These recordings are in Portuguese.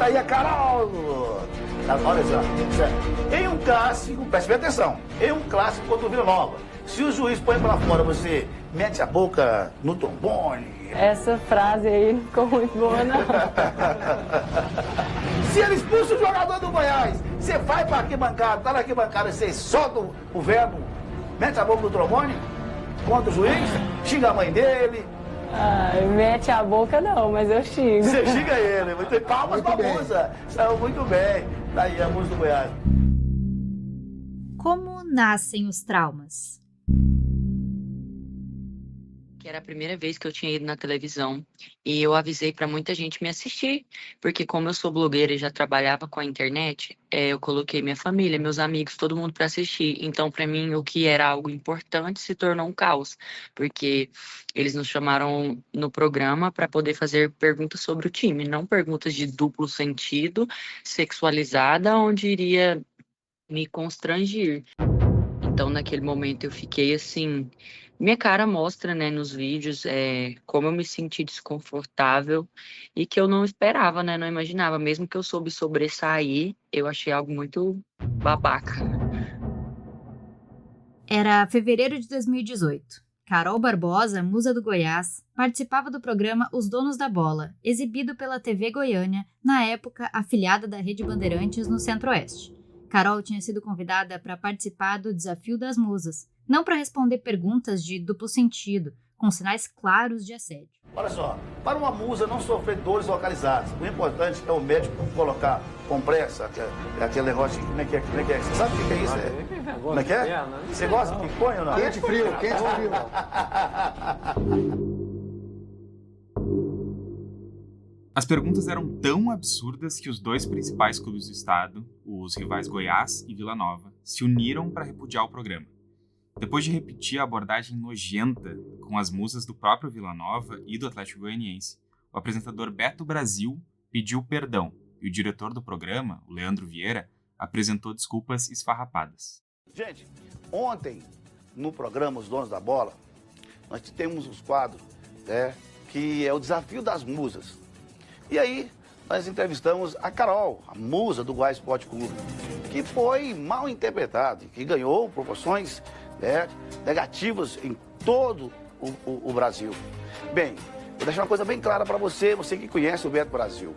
Tá aí a Carol. Olha só, em um clássico, preste bem atenção, em um clássico contra o Vila Nova, se o juiz põe pra fora, você mete a boca no trombone. Essa frase aí não ficou muito boa, não. Se ele expulsa o jogador do Goiás, você vai pra arquibancada, tá na arquibancada, você solta o verbo, mete a boca no trombone contra o juiz, xinga a mãe dele. Mete a boca não, mas eu xingo. Você xinga ele, muito palmas pra musa. Saiu muito bem. Daí a musa do Goiás. Como nascem os traumas? Que era a primeira vez que eu tinha ido na televisão e eu avisei para muita gente me assistir, porque como eu sou blogueira e já trabalhava com a internet, eu coloquei minha família, meus amigos, todo mundo para assistir. Então, para mim, o que era algo importante se tornou um caos, porque eles nos chamaram no programa para poder fazer perguntas sobre o time, não perguntas de duplo sentido, sexualizada, onde iria me constranger. Então, naquele momento, eu fiquei assim... Minha cara mostra, né, nos vídeos, como eu me senti desconfortável e que eu não esperava, né, não imaginava. Mesmo que eu soube sobressair, eu achei algo muito babaca. Era fevereiro de 2018. Carol Barbosa, musa do Goiás, participava do programa Os Donos da Bola, exibido pela TV Goiânia, na época afiliada da Rede Bandeirantes no Centro-Oeste. Carol tinha sido convidada para participar do Desafio das Musas, não para responder perguntas de duplo sentido, com sinais claros de assédio. Olha só, para uma musa não sofrer dores localizadas, o importante é o médico colocar compressa, aquele negócio, como é que é? Você sabe o que é isso? Como é que é? Você gosta que põe ou não? Quente frio. As perguntas eram tão absurdas que os dois principais clubes do estado, os rivais Goiás e Vila Nova, se uniram para repudiar o programa. Depois de repetir a abordagem nojenta com as musas do próprio Vila Nova e do Atlético Goianiense, o apresentador Beto Brasil pediu perdão e o diretor do programa, o Leandro Vieira, apresentou desculpas esfarrapadas. Gente, ontem no programa Os Donos da Bola, nós temos os quadros, que é o Desafio das Musas. E aí, nós entrevistamos a Carol, a musa do Goiás Esporte Clube, que foi mal interpretada, que ganhou proporções negativas em todo o Brasil. Bem, vou deixar uma coisa bem clara para você que conhece o Beto Brasil.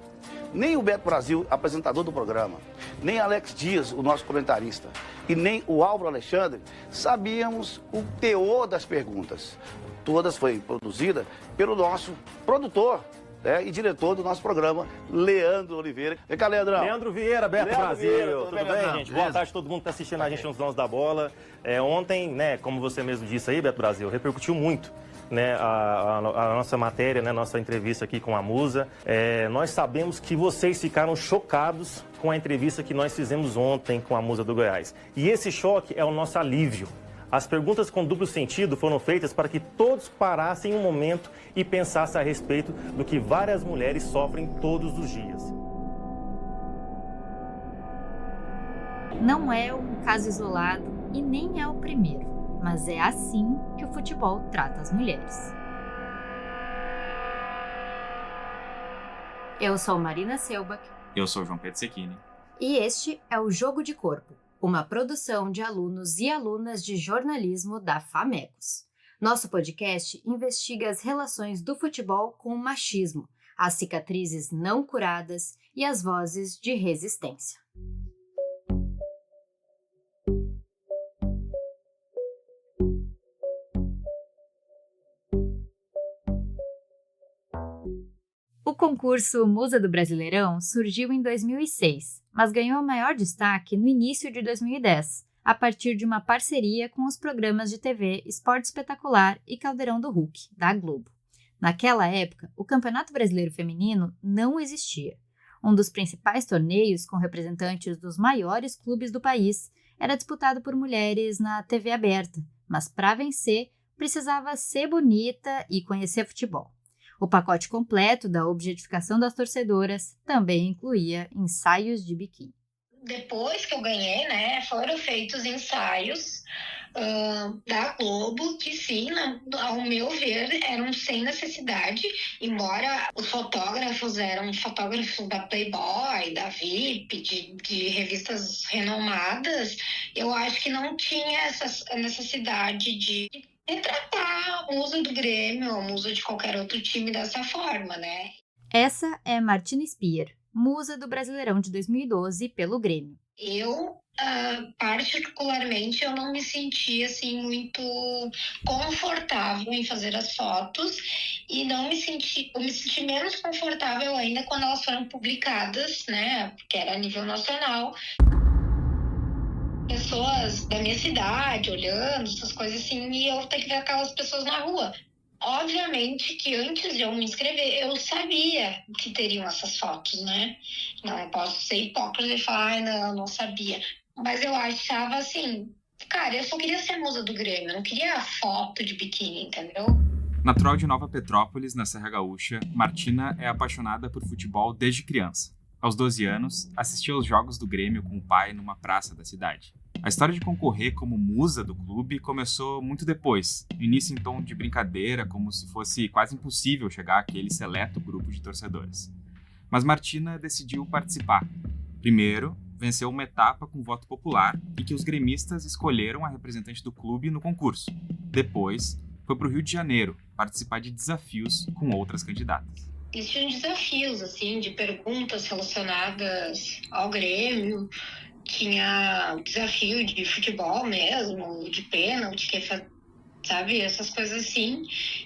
Nem o Beto Brasil, apresentador do programa, nem Alex Dias, o nosso comentarista, e nem o Álvaro Alexandre, sabíamos o teor das perguntas. Todas foi produzida pelo nosso produtor, e diretor do nosso programa, Leandro Oliveira. Vem cá, Leandrão. Leandro Vieira, Beto Brasil. Vieira, tudo bem, gente? Boa tarde a todo mundo que está assistindo a gente nos Donos da Bola. Ontem, né, como você mesmo disse aí, Beto Brasil, repercutiu muito, né, a nossa matéria, né, nossa entrevista aqui com a musa. Nós sabemos que vocês ficaram chocados com a entrevista que nós fizemos ontem com a musa do Goiás. E esse choque é o nosso alívio. As perguntas com duplo sentido foram feitas para que todos parassem um momento e pensassem a respeito do que várias mulheres sofrem todos os dias. Não é um caso isolado e nem é o primeiro, mas é assim que o futebol trata as mulheres. Eu sou Marina Selbach. Eu sou João Pedro Secchini. E este é o Jogo de Corpo, uma produção de alunos e alunas de jornalismo da FAMECOS. Nosso podcast investiga as relações do futebol com o machismo, as cicatrizes não curadas e as vozes de resistência. O concurso Musa do Brasileirão surgiu em 2006, mas ganhou maior destaque no início de 2010, a partir de uma parceria com os programas de TV Esporte Espetacular e Caldeirão do Hulk, da Globo. Naquela época, o Campeonato Brasileiro Feminino não existia. Um dos principais torneios, com representantes dos maiores clubes do país, era disputado por mulheres na TV aberta, mas para vencer, precisava ser bonita e conhecer futebol. O pacote completo da objetificação das torcedoras também incluía ensaios de biquíni. Depois que eu ganhei, né, foram feitos ensaios da Globo, que sim, ao meu ver, eram sem necessidade, embora os fotógrafos eram fotógrafos da Playboy, da VIP, de revistas renomadas, eu acho que não tinha essa necessidade de retratar a musa do Grêmio ou a musa de qualquer outro time dessa forma, né? Essa é Martina Speer, musa do Brasileirão de 2012 pelo Grêmio. Eu, particularmente, eu não me senti assim muito confortável em fazer as fotos e eu me senti menos confortável ainda quando elas foram publicadas, né? Porque era a nível nacional. Pessoas da minha cidade olhando, essas coisas assim, e eu ter que ver aquelas pessoas na rua. Obviamente que antes de eu me inscrever, eu sabia que teriam essas fotos, né? Não posso ser hipócrita e falar, não sabia. Mas eu achava assim, cara, eu só queria ser musa do Grêmio, eu não queria a foto de biquíni, entendeu? Natural de Nova Petrópolis, na Serra Gaúcha, Martina é apaixonada por futebol desde criança. Aos 12 anos, assistia aos jogos do Grêmio com o pai numa praça da cidade. A história de concorrer como musa do clube começou muito depois, no início em tom de brincadeira, como se fosse quase impossível chegar àquele seleto grupo de torcedores. Mas Martina decidiu participar. Primeiro, venceu uma etapa com voto popular e que os gremistas escolheram a representante do clube no concurso. Depois, foi para o Rio de Janeiro participar de desafios com outras candidatas. Existiam desafios, assim, de perguntas relacionadas ao Grêmio. Tinha desafio de futebol mesmo, de pênalti, sabe? Essas coisas assim.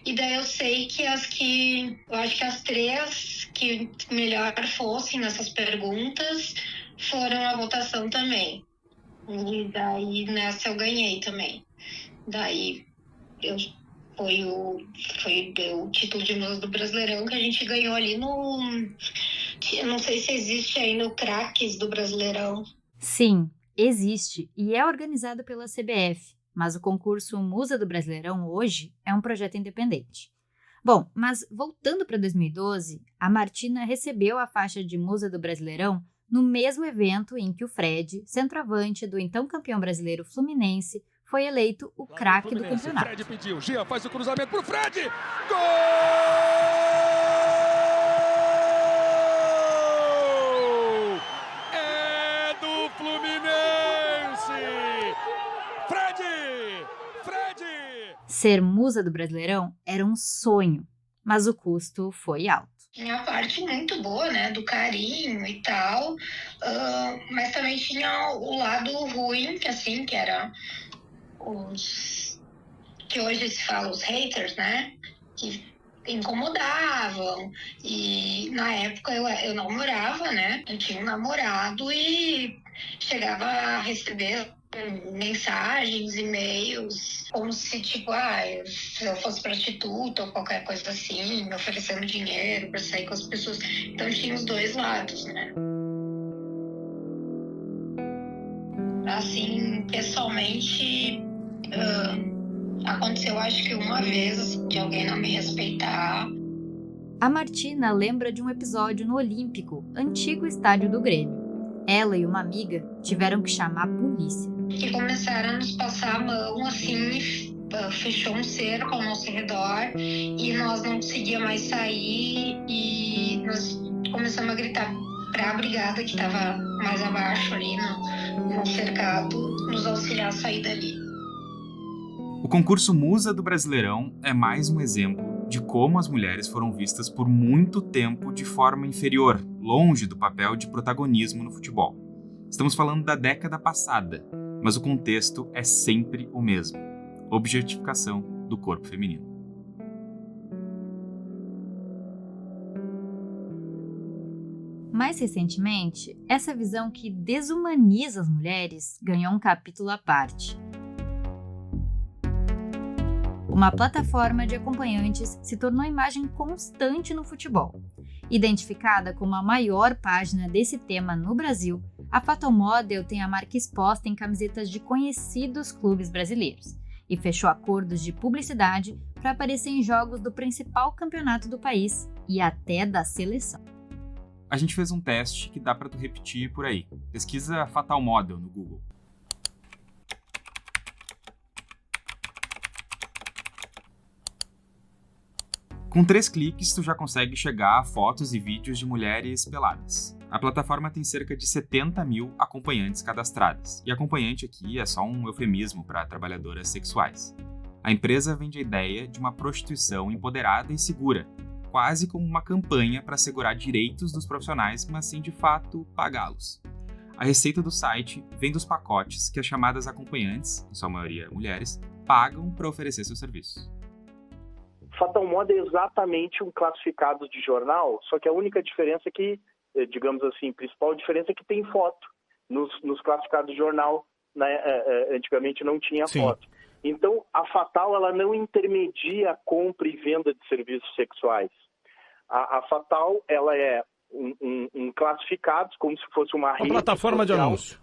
E daí eu sei que eu acho que as 3 que melhor fossem nessas perguntas foram a votação também. E daí nessa eu ganhei também. Daí foi o título de musa do Brasileirão que a gente ganhou ali no... Eu não sei se existe ainda o Craques do Brasileirão. Sim, existe e é organizado pela CBF, mas o concurso Musa do Brasileirão hoje é um projeto independente. Bom, mas voltando para 2012, a Martina recebeu a faixa de Musa do Brasileirão no mesmo evento em que o Fred, centroavante do então campeão brasileiro Fluminense, foi eleito o craque do campeonato. Fred pediu, Gia faz o cruzamento pro Fred! Gol! É do Fluminense! Fred! Ser musa do Brasileirão era um sonho, mas o custo foi alto. Tinha a parte muito boa, né, do carinho e tal, mas também tinha o lado ruim, que era que hoje se fala os haters, né, que incomodavam. E na época eu namorava, né, eu tinha um namorado e chegava a receber mensagens, e-mails, como se, tipo, se eu fosse prostituta ou qualquer coisa assim, me oferecendo dinheiro para sair com as pessoas. Então tinha os dois lados, né? Assim, pessoalmente, aconteceu acho que uma vez, assim, de alguém não me respeitar. A Martina lembra de um episódio no Olímpico, antigo estádio do Grêmio. Ela e uma amiga tiveram que chamar a polícia. Que começaram a nos passar a mão, assim, fechou um cerco ao nosso redor e nós não conseguíamos mais sair e nós começamos a gritar para a brigada que estava mais abaixo ali no cercado, nos auxiliar a sair dali. O concurso Musa do Brasileirão é mais um exemplo de como as mulheres foram vistas por muito tempo de forma inferior, longe do papel de protagonismo no futebol. Estamos falando da década passada, mas o contexto é sempre o mesmo: objetificação do corpo feminino. Mais recentemente, essa visão que desumaniza as mulheres ganhou um capítulo à parte. Uma plataforma de acompanhantes se tornou imagem constante no futebol. Identificada como a maior página desse tema no Brasil, a Fatal Model tem a marca exposta em camisetas de conhecidos clubes brasileiros e fechou acordos de publicidade para aparecer em jogos do principal campeonato do país e até da seleção. A gente fez um teste que dá para tu repetir por aí. Pesquisa Fatal Model no Google. Com 3 cliques, tu já consegue chegar a fotos e vídeos de mulheres peladas. A plataforma tem cerca de 70 mil acompanhantes cadastradas, e acompanhante aqui é só um eufemismo para trabalhadoras sexuais. A empresa vende a ideia de uma prostituição empoderada e segura, quase como uma campanha para assegurar direitos dos profissionais, mas sem de fato pagá-los. A receita do site vem dos pacotes que as chamadas acompanhantes, em sua maioria mulheres, pagam para oferecer seus serviços. Fatal Model é exatamente um classificado de jornal, só que a única diferença é que, digamos assim, a principal diferença é que tem foto. Nos classificados de jornal, né, antigamente não tinha foto. Então, a Fatal ela não intermedia a compra e venda de serviços sexuais. A Fatal ela é um classificado, como se fosse uma rede plataforma social. De anúncio.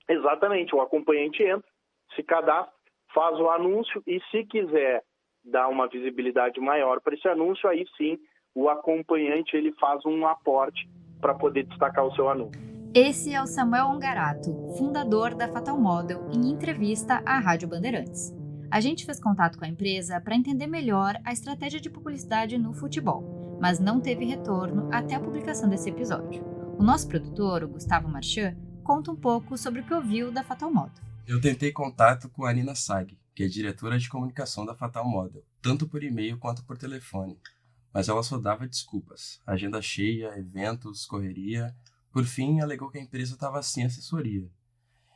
Exatamente, o acompanhante entra, se cadastra, faz o anúncio e se quiser dar uma visibilidade maior para esse anúncio, aí sim o acompanhante ele faz um aporte para poder destacar o seu anúncio. Esse é o Samuel Ongarato, fundador da Fatal Model, em entrevista à Rádio Bandeirantes. A gente fez contato com a empresa para entender melhor a estratégia de publicidade no futebol, mas não teve retorno até a publicação desse episódio. O nosso produtor, o Gustavo Marchand, conta um pouco sobre o que ouviu da Fatal Model. Eu tentei contato com a Nina Sag, que é diretora de comunicação da Fatal Model, tanto por e-mail quanto por telefone, mas ela só dava desculpas. Agenda cheia, eventos, correria. Por fim, alegou que a empresa estava sem assessoria.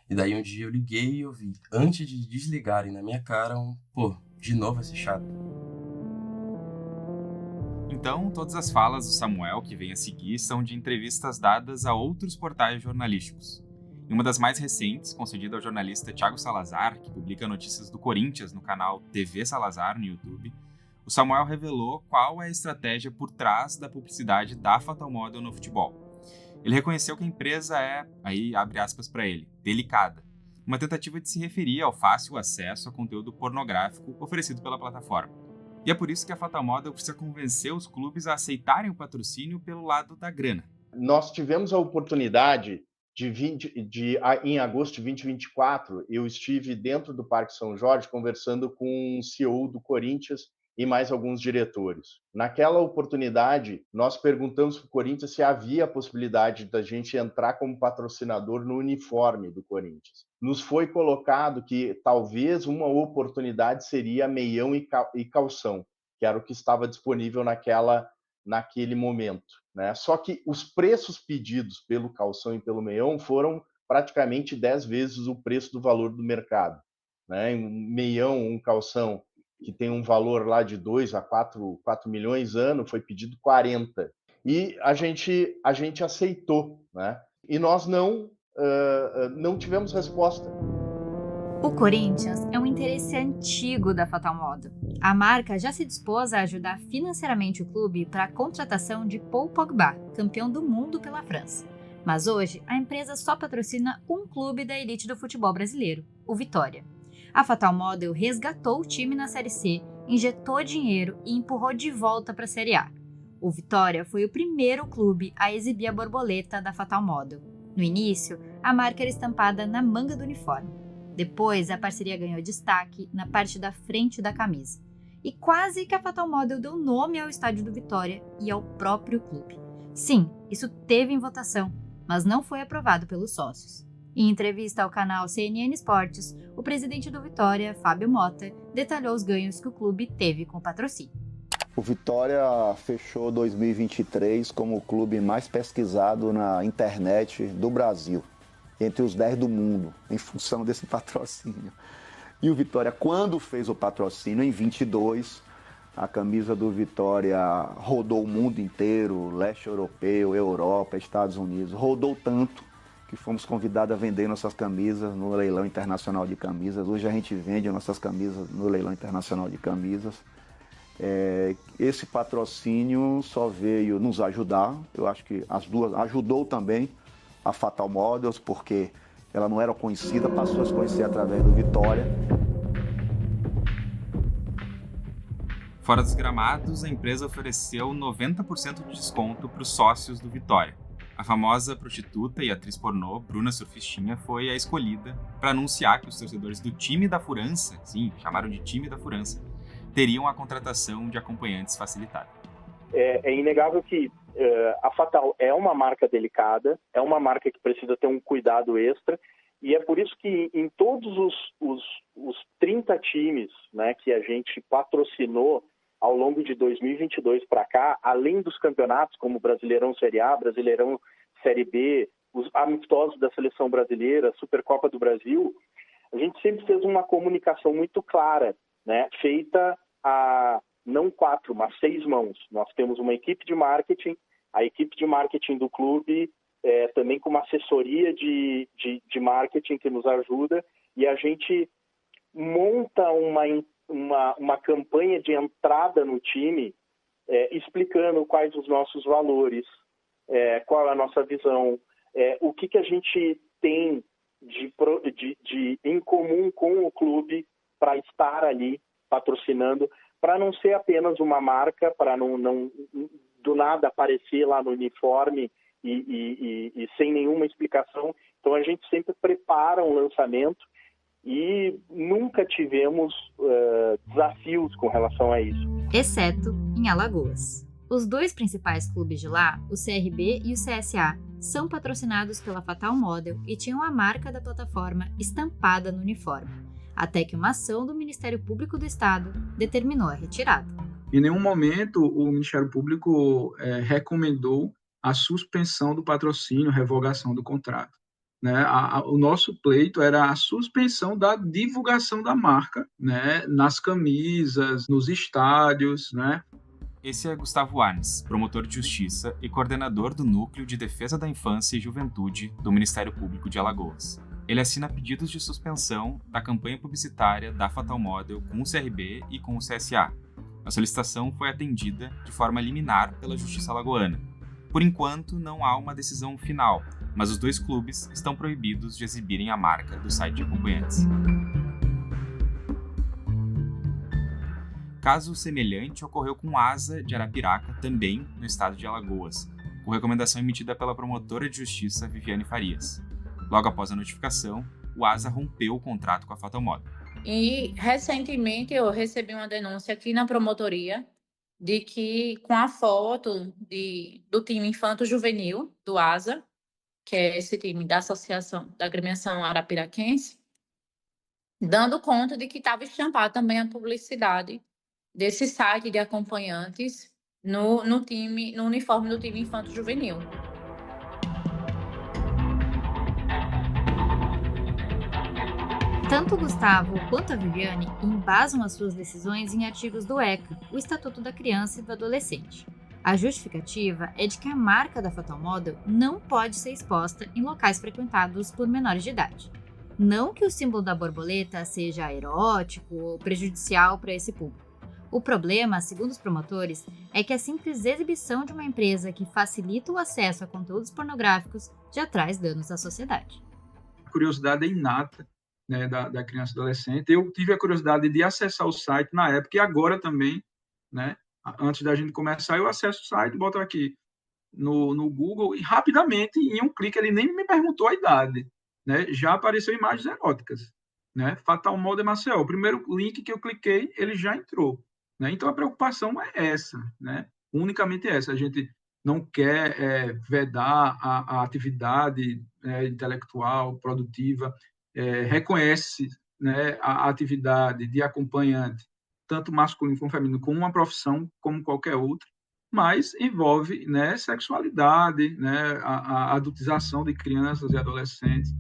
E daí um dia eu liguei e ouvi, antes de desligarem na minha cara, de novo esse chato. Então, todas as falas do Samuel que vem a seguir são de entrevistas dadas a outros portais jornalísticos. Em uma das mais recentes, concedida ao jornalista Thiago Salazar, que publica notícias do Corinthians no canal TV Salazar no YouTube, o Samuel revelou qual é a estratégia por trás da publicidade da Fatal Model no futebol. Ele reconheceu que a empresa é, aí abre aspas para ele, delicada, uma tentativa de se referir ao fácil acesso a conteúdo pornográfico oferecido pela plataforma. E é por isso que a Fatal Model precisa convencer os clubes a aceitarem o patrocínio pelo lado da grana. Nós tivemos a oportunidade em agosto de 2024, eu estive dentro do Parque São Jorge conversando com o CEO do Corinthians e mais alguns diretores. Naquela oportunidade, nós perguntamos para o Corinthians se havia a possibilidade da gente entrar como patrocinador no uniforme do Corinthians. Nos foi colocado que talvez uma oportunidade seria meião e calção, que era o que estava disponível naquele momento, né? Só que os preços pedidos pelo calção e pelo meião foram praticamente 10 vezes o preço do valor do mercado, né? Um meião, um calção que tem um valor lá de 2 a 4 milhões ano, foi pedido 40. E a gente aceitou, né? E nós não tivemos resposta. O Corinthians é um interesse antigo da Fatal Model. A marca já se dispôs a ajudar financeiramente o clube para a contratação de Paul Pogba, campeão do mundo pela França. Mas hoje, a empresa só patrocina um clube da elite do futebol brasileiro, o Vitória. A Fatal Model resgatou o time na Série C, injetou dinheiro e empurrou de volta para a Série A. O Vitória foi o primeiro clube a exibir a borboleta da Fatal Model. No início, a marca era estampada na manga do uniforme. Depois, a parceria ganhou destaque na parte da frente da camisa. E quase que a Fatal Model deu nome ao estádio do Vitória e ao próprio clube. Sim, isso teve em votação, mas não foi aprovado pelos sócios. Em entrevista ao canal CNN Esportes, o presidente do Vitória, Fábio Mota, detalhou os ganhos que o clube teve com o patrocínio. O Vitória fechou 2023 como o clube mais pesquisado na internet do Brasil, entre os 10 do mundo, em função desse patrocínio. E o Vitória, quando fez o patrocínio, em 22, a camisa do Vitória rodou o mundo inteiro, leste europeu, Europa, Estados Unidos, rodou tanto que fomos convidados a vender nossas camisas no leilão internacional de camisas. Hoje a gente vende nossas camisas no leilão internacional de camisas. Esse patrocínio só veio nos ajudar, eu acho que as duas ajudou também a Fatal Models, porque ela não era conhecida, passou a se conhecer através do Vitória. Fora dos gramados, a empresa ofereceu 90% de desconto para os sócios do Vitória. A famosa prostituta e atriz pornô Bruna Surfistinha foi a escolhida para anunciar que os torcedores do time da Furança, sim, chamaram de time da Furança, teriam a contratação de acompanhantes facilitada. É inegável que a Fatal é uma marca delicada, é uma marca que precisa ter um cuidado extra, e é por isso que em todos os 30 times, né, que a gente patrocinou ao longo de 2022 para cá, além dos campeonatos como Brasileirão Série A, Brasileirão Série B, os amistosos da Seleção Brasileira, Supercopa do Brasil, a gente sempre fez uma comunicação muito clara, né, feita a não 4, mas 6 mãos. Nós temos uma equipe de marketing, a equipe de marketing do clube, também com uma assessoria de marketing que nos ajuda, e a gente monta uma campanha de entrada no time, explicando quais os nossos valores, qual é a nossa visão, o que a gente tem em comum com o clube para estar ali patrocinando, para não ser apenas uma marca, para não do nada aparecer lá no uniforme e sem nenhuma explicação. Então a gente sempre prepara um lançamento e nunca tivemos desafios com relação a isso. Exceto em Alagoas. Os 2 principais clubes de lá, o CRB e o CSA, são patrocinados pela Fatal Model e tinham a marca da plataforma estampada no uniforme, até que uma ação do Ministério Público do Estado determinou a retirada. Em nenhum momento o Ministério Público recomendou a suspensão do patrocínio, revogação do contrato. Né? O nosso pleito era a suspensão da divulgação da marca, né? Nas camisas, nos estádios, né? Esse é Gustavo Arnes, promotor de justiça e coordenador do Núcleo de Defesa da Infância e Juventude do Ministério Público de Alagoas. Ele assina pedidos de suspensão da campanha publicitária da Fatal Model com o CRB e com o CSA. A solicitação foi atendida de forma liminar pela Justiça Alagoana. Por enquanto, não há uma decisão final, mas os 2 clubes estão proibidos de exibirem a marca do site de acompanhantes. Caso semelhante ocorreu com o ASA de Arapiraca, também no estado de Alagoas, com recomendação emitida pela promotora de justiça Viviane Farias. Logo após a notificação, o ASA rompeu o contrato com a Fatal Model. E recentemente eu recebi uma denúncia aqui na promotoria de que com a foto do time infanto-juvenil do ASA, que é esse time da associação da agremiação arapiraquense, dando conta de que estava estampada também a publicidade desse site de acompanhantes no uniforme do time infanto-juvenil. Tanto o Gustavo quanto a Viviane embasam as suas decisões em artigos do ECA, o Estatuto da Criança e do Adolescente. A justificativa é de que a marca da Fatal Model não pode ser exposta em locais frequentados por menores de idade. Não que o símbolo da borboleta seja erótico ou prejudicial para esse público. O problema, segundo os promotores, é que a simples exibição de uma empresa que facilita o acesso a conteúdos pornográficos já traz danos à sociedade. A curiosidade é inata, né, da criança e adolescente. Eu tive a curiosidade de acessar o site na época e agora também, né, antes da gente começar, eu acesso o site, boto aqui no Google e rapidamente, em um clique, ele nem me perguntou a idade, né, já apareceu imagens eróticas, né, Fatal Model Maceió. O primeiro link que eu cliquei, ele já entrou. Né? Então, a preocupação é essa, né? Unicamente essa. A gente não quer vedar a atividade intelectual, produtiva, reconhece, né, a atividade de acompanhante, tanto masculino como feminino, como uma profissão como qualquer outra, mas envolve, né, sexualidade, né, a adultização de crianças e adolescentes.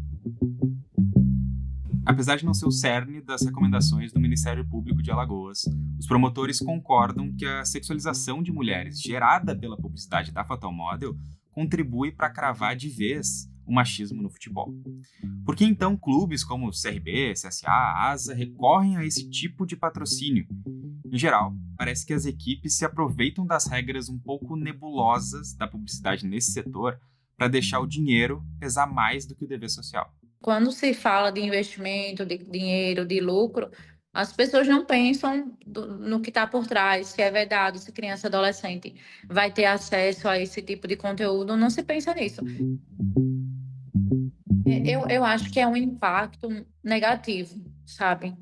Apesar de não ser o cerne das recomendações do Ministério Público de Alagoas, os promotores concordam que a sexualização de mulheres gerada pela publicidade da Fatal Model contribui para cravar de vez o machismo no futebol. Por que então clubes como CRB, CSA, ASA recorrem a esse tipo de patrocínio? Em geral, parece que as equipes se aproveitam das regras um pouco nebulosas da publicidade nesse setor para deixar o dinheiro pesar mais do que o dever social. Quando se fala de investimento, de dinheiro, de lucro, as pessoas não pensam no que está por trás, se é vedado, se criança e adolescente vai ter acesso a esse tipo de conteúdo, não se pensa nisso. Eu acho que é um impacto negativo, sabe?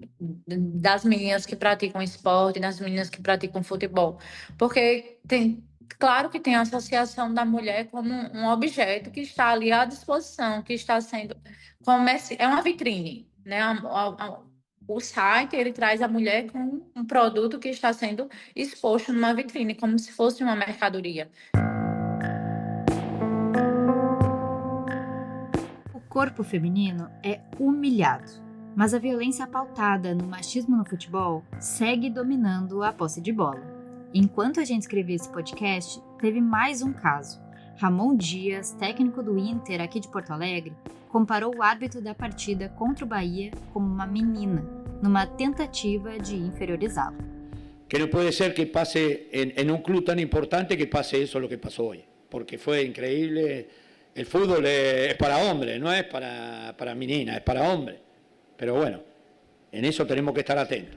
das meninas que praticam esporte, das meninas que praticam futebol. Porque claro que tem a associação da mulher como um objeto que está ali à disposição, que está sendo é uma vitrine, né? O site, ele traz a mulher com um produto que está sendo exposto numa vitrine, como se fosse uma mercadoria. O corpo feminino é humilhado, mas a violência pautada no machismo no futebol segue dominando a posse de bola. Enquanto a gente escrevia esse podcast, teve mais um caso. Ramon Dias, técnico do Inter aqui de Porto Alegre, comparou o árbitro da partida contra o Bahia como uma menina, numa tentativa de inferiorizá-lo. Que não pode ser que passe em um clube tão importante que passe isso lo que passou hoje, porque foi increíble. O futebol é para homens, não é para meninas, é para homens. Mas, bueno, em isso temos que estar atentos.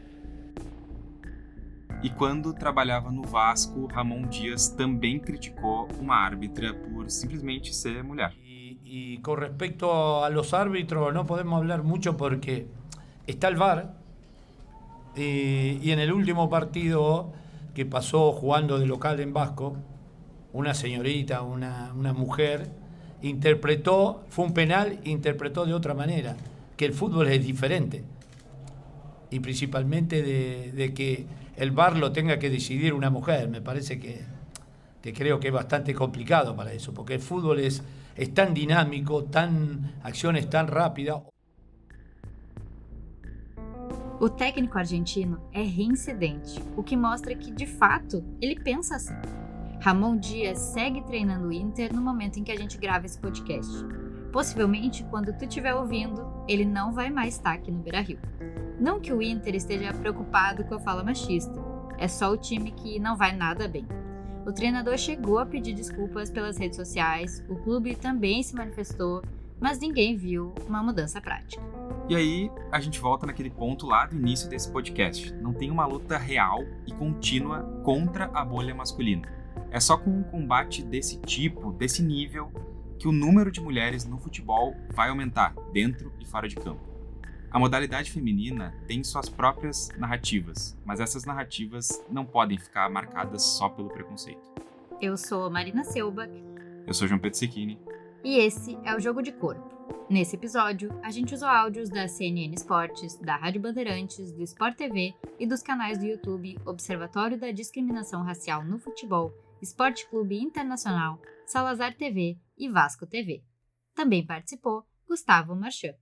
E quando trabalhava no Vasco, Ramon Dias também criticou uma árbitra por simplesmente ser mulher. Y con respecto a los árbitros no podemos hablar mucho porque está el VAR y en el último partido que pasó jugando de local en Vasco, una señorita, una mujer, fue un penal, interpretó de otra manera, que el fútbol es diferente y principalmente de que el VAR lo tenga que decidir una mujer. Me parece que creo que es bastante complicado para eso, porque el fútbol es tan dinámico, acciones tan rápidas. O técnico argentino é reincidente, o que mostra que, de fato, ele pensa assim. Ramon Dias segue treinando o Inter no momento em que a gente grava esse podcast. Possivelmente, quando tu estiver ouvindo, ele não vai mais estar aqui no Beira-Rio. Não que o Inter esteja preocupado com a fala machista, é só o time que não vai nada bem. O treinador chegou a pedir desculpas pelas redes sociais, o clube também se manifestou, mas ninguém viu uma mudança prática. E aí, a gente volta naquele ponto lá do início desse podcast. Não tem uma luta real e contínua contra a bolha masculina. É só com um combate desse tipo, desse nível, que o número de mulheres no futebol vai aumentar, dentro e fora de campo. A modalidade feminina tem suas próprias narrativas, mas essas narrativas não podem ficar marcadas só pelo preconceito. Eu sou Marina Selbach. Eu sou João Pedro Cecchini. E esse é o Jogo de Corpo. Nesse episódio, a gente usou áudios da CNN Esportes, da Rádio Bandeirantes, do Sport TV e dos canais do YouTube Observatório da Discriminação Racial no Futebol, Esporte Clube Internacional, Salazar TV e Vasco TV. Também participou Gustavo Marchand.